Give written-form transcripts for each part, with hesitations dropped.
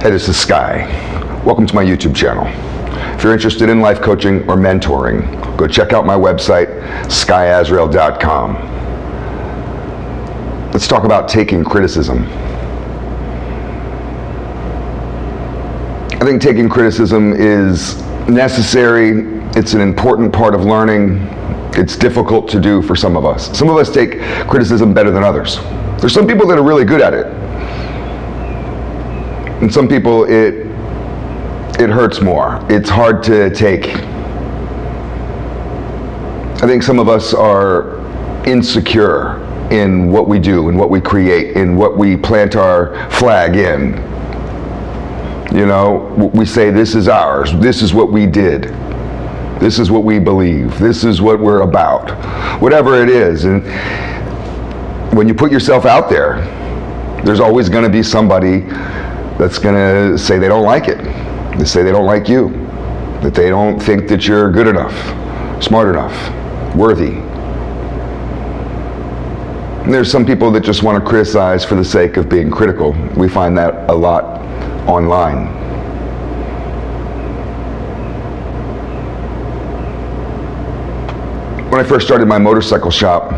Hey, this is Sky. Welcome to my YouTube channel. If you're interested in life coaching or mentoring, go check out my website, skyazrael.com. Let's talk about taking criticism. I think taking criticism is necessary. It's an important part of learning. It's difficult to do for some of us. Some of us take criticism better than others. There's some people that are really good at it. And some people, it hurts more. It's hard to take. I think some of us are insecure in what we do, in what we create, in what we plant our flag in. You know, we say this is ours, this is what we did, this is what we believe, this is what we're about, whatever it is. And when you put yourself out there, there's always going to be somebody that's going to say they don't like it. They say they don't like you, that they don't think that you're good enough, smart enough, worthy. And there's some people that just want to criticize for the sake of being critical. We find that a lot online. When I first started my motorcycle shop,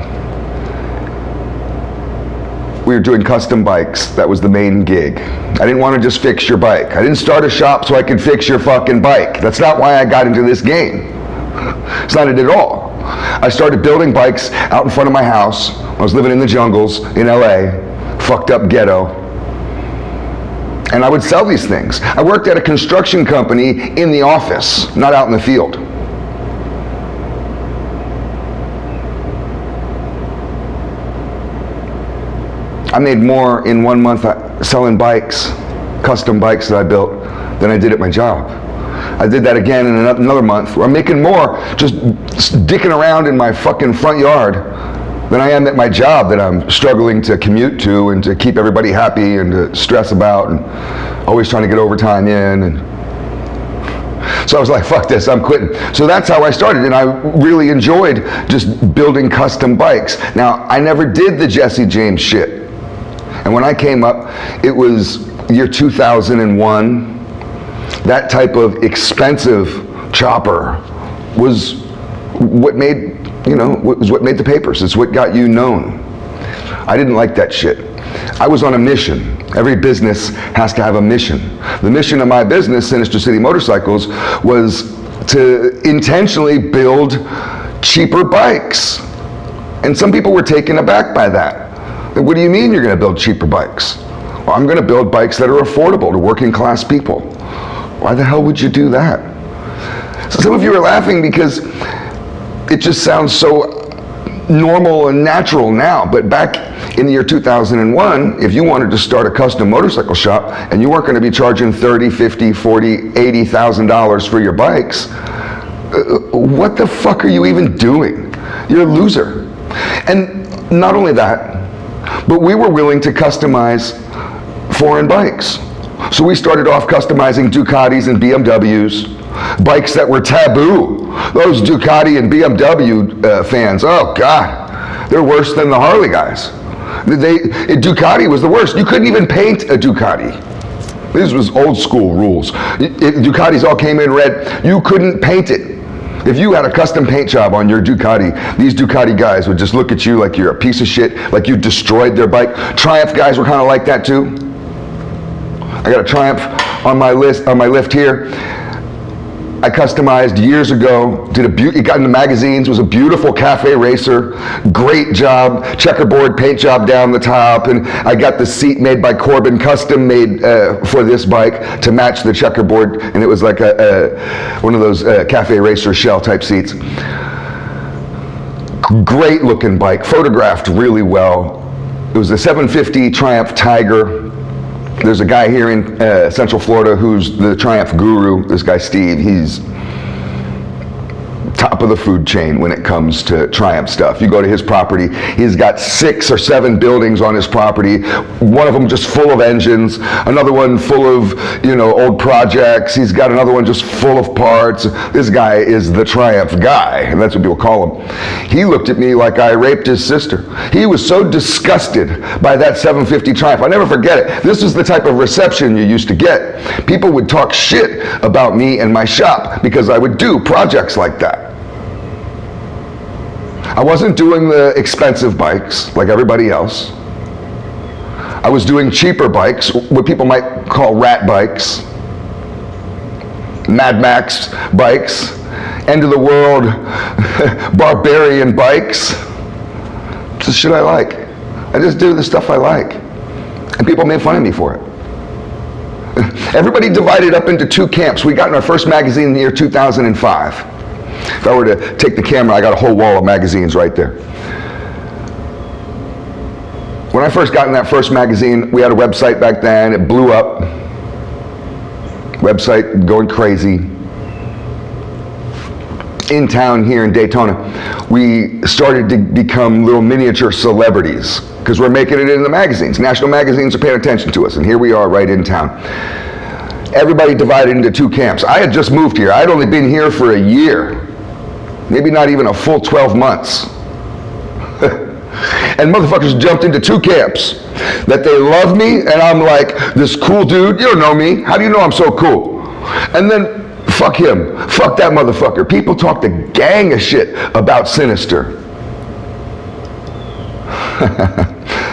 we were doing custom bikes. That was the main gig. I didn't want to just fix your bike. I didn't start a shop so I could fix your fucking bike. That's not why I got into this game. It's not it at all. I started building bikes out in front of my house. I was living in the jungles in LA, fucked up ghetto. And I would sell these things. I worked at a construction company in the office, not out in the field. I made more in 1 month selling bikes, custom bikes that I built, than I did at my job. I did that again in another month, where I'm making more just dicking around in my fucking front yard than I am at my job that I'm struggling to commute to and to keep everybody happy and to stress about and always trying to get overtime in. And so I was like, fuck this, I'm quitting. So that's how I started, and I really enjoyed just building custom bikes. Now, I never did the Jesse James shit. And when I came up, it was year 2001. That type of expensive chopper was what made, was what made the papers. It's what got you known. I didn't like that shit. I was on a mission. Every business has to have a mission. The mission of my business, Sinister City Motorcycles, was to intentionally build cheaper bikes. And some people were taken aback by that. What do you mean you're going to build cheaper bikes? Well, I'm going to build bikes that are affordable to working class people. Why the hell would you do that? So some of you are laughing because it just sounds so normal and natural now, but back in the year 2001, if you wanted to start a custom motorcycle shop and you weren't going to be charging $30, $50, $40, $80,000 for your bikes, what the fuck are you even doing? You're a loser. And not only that, but we were willing to customize foreign bikes. So we started off customizing Ducatis and BMWs, bikes that were taboo. Those Ducati and BMW fans, oh God, they're worse than the Harley guys. Ducati was the worst. You couldn't even paint a Ducati. This was old school rules. Ducatis all came in red. You couldn't paint it. If you had a custom paint job on your Ducati, these Ducati guys would just look at you like you're a piece of shit, like you destroyed their bike. Triumph guys were kind of like that too. I got a Triumph on my lift here. I customized years ago, it got in the magazines, was a beautiful cafe racer, great job, checkerboard paint job down the top, and I got the seat made by Corbin, custom made for this bike to match the checkerboard, and it was like one of those cafe racer shell type seats. Great looking bike, photographed really well. It was a 750 Triumph Tiger. There's a guy here in Central Florida who's the Triumph guru, this guy Steve. He's top of the food chain when it comes to Triumph stuff. You go to his property, he's got 6 or 7 buildings on his property, one of them just full of engines, another one full of, old projects. He's got another one just full of parts. This guy is the Triumph guy, and that's what people call him. He looked at me like I raped his sister. He was so disgusted by that 750 Triumph. I'll never forget it. This is the type of reception you used to get. People would talk shit about me and my shop because I would do projects like that. I wasn't doing the expensive bikes like everybody else. I was doing cheaper bikes, what people might call rat bikes, Mad Max bikes, end of the world barbarian bikes. It's the shit I like. I just do the stuff I like. And people made fun of me for it. Everybody divided up into 2 camps. We got in our first magazine in the year 2005. If I were to take the camera, I got a whole wall of magazines right there. When I first got in that first magazine, we had a website back then. It blew up. Website going crazy. In town here in Daytona, we started to become little miniature celebrities because we're making it in the magazines. National magazines are paying attention to us, and here we are right in town. Everybody divided into 2 camps. I had just moved here. I'd only been here for a year, maybe not even a full 12 months. And motherfuckers jumped into 2 camps. That they love me, and I'm like, this cool dude, you don't know me. How do you know I'm so cool? And then, fuck him. Fuck that motherfucker. People talked a gang of shit about Sinister.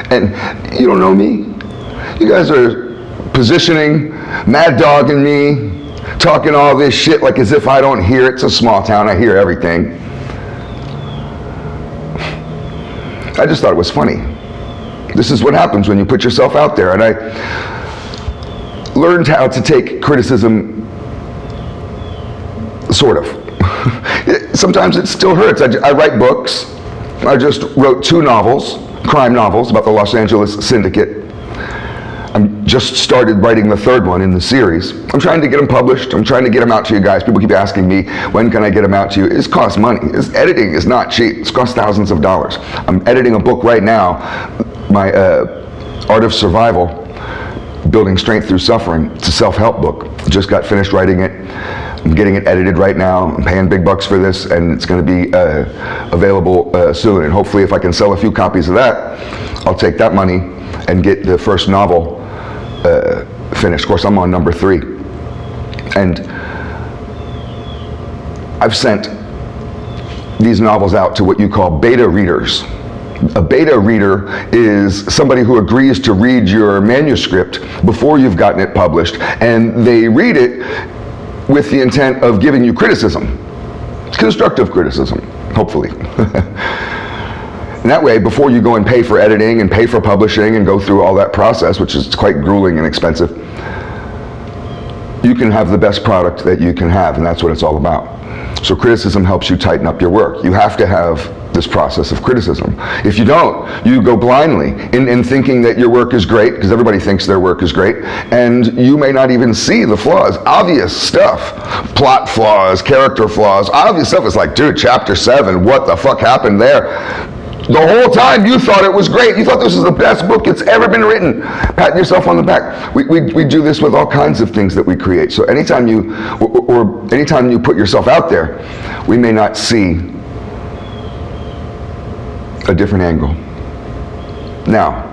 And you don't know me? You guys are positioning, mad dogging me, talking all this shit like as if I don't hear it. It's a small town, I hear everything. I just thought it was funny. This is what happens when you put yourself out there. And I learned how to take criticism, sort of. Sometimes it still hurts. I write books. I just wrote 2 novels, crime novels about the Los Angeles Syndicate. I'm just started writing the 3rd one in the series. I'm trying to get them published. I'm trying to get them out to you guys. People keep asking me, when can I get them out to you? It costs money. Editing is not cheap. It costs thousands of dollars. I'm editing a book right now, my Art of Survival, Building Strength Through Suffering. It's a self-help book. Just got finished writing it. I'm getting it edited right now. I'm paying big bucks for this, and it's going to be available soon. And hopefully if I can sell a few copies of that, I'll take that money and get the first novel finished. Of course, I'm on number 3. And I've sent these novels out to what you call beta readers. A beta reader is somebody who agrees to read your manuscript before you've gotten it published, and they read it with the intent of giving you criticism. Constructive criticism, hopefully. And that way, before you go and pay for editing and pay for publishing and go through all that process, which is quite grueling and expensive, you can have the best product that you can have, and that's what it's all about. So criticism helps you tighten up your work. You have to have this process of criticism. If you don't, you go blindly in thinking that your work is great, because everybody thinks their work is great, and you may not even see the flaws. Obvious stuff, plot flaws, character flaws, obvious stuff is like, dude, chapter 7, what the fuck happened there? The whole time you thought it was great. You thought this was the best book that's ever been written. Pat yourself on the back. We do this with all kinds of things that we create. So anytime you, or anytime you put yourself out there, we may not see a different angle. Now,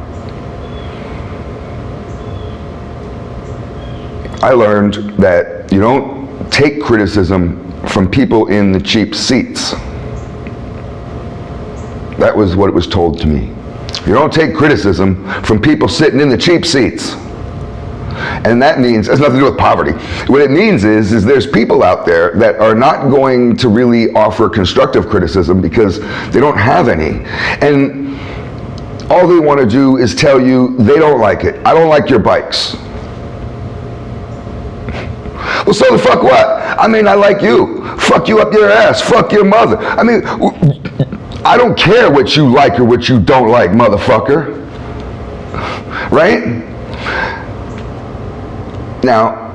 I learned that you don't take criticism from people in the cheap seats. That was what it was told to me. You don't take criticism from people sitting in the cheap seats. And that means, it has nothing to do with poverty. What it means is there's people out there that are not going to really offer constructive criticism because they don't have any. And all they want to do is tell you they don't like it. I don't like your bikes. Well, so the fuck what? I mean, I like you. Fuck you up your ass. Fuck your mother. I mean, I don't care what you like or what you don't like, motherfucker. Right? Now,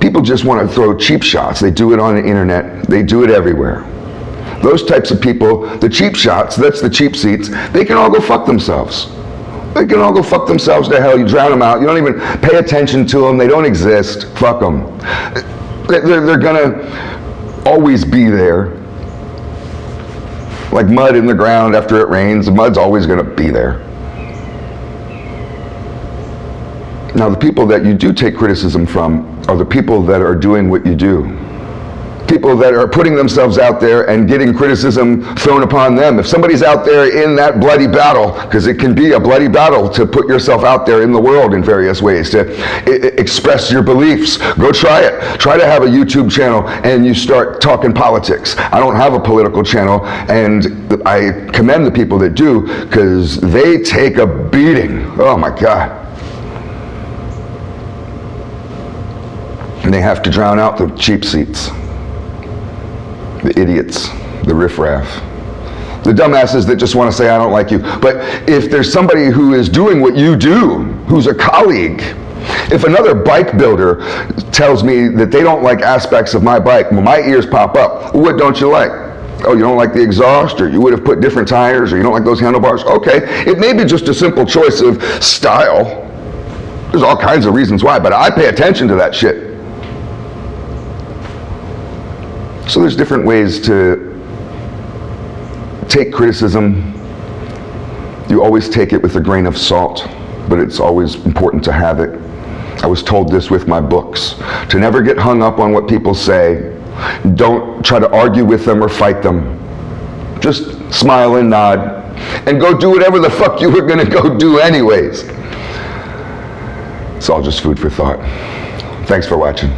people just want to throw cheap shots. They do it on the internet. They do it everywhere. Those types of people, the cheap shots, that's the cheap seats, they can all go fuck themselves. They can all go fuck themselves to hell. You drown them out. You don't even pay attention to them. They don't exist. Fuck them. They're gonna always be there. Like mud in the ground after it rains, the mud's always gonna be there. Now, the people that you do take criticism from are the people that are doing what you do. People that are putting themselves out there and getting criticism thrown upon them. If somebody's out there in that bloody battle, because it can be a bloody battle to put yourself out there in the world in various ways, to express your beliefs, go try it. Try to have a YouTube channel and you start talking politics. I don't have a political channel, and I commend the people that do, because they take a beating. Oh my God. And they have to drown out the cheap seats, the idiots, the riffraff, the dumbasses that just want to say, I don't like you. But if there's somebody who is doing what you do, who's a colleague, if another bike builder tells me that they don't like aspects of my bike, well, my ears pop up. What don't you like? Oh, you don't like the exhaust, or you would have put different tires, or you don't like those handlebars? Okay, it may be just a simple choice of style. There's all kinds of reasons why, but I pay attention to that shit. So there's different ways to take criticism. You always take it with a grain of salt, but it's always important to have it. I was told this with my books, to never get hung up on what people say. Don't try to argue with them or fight them. Just smile and nod, and go do whatever the fuck you were gonna go do anyways. It's all just food for thought. Thanks for watching.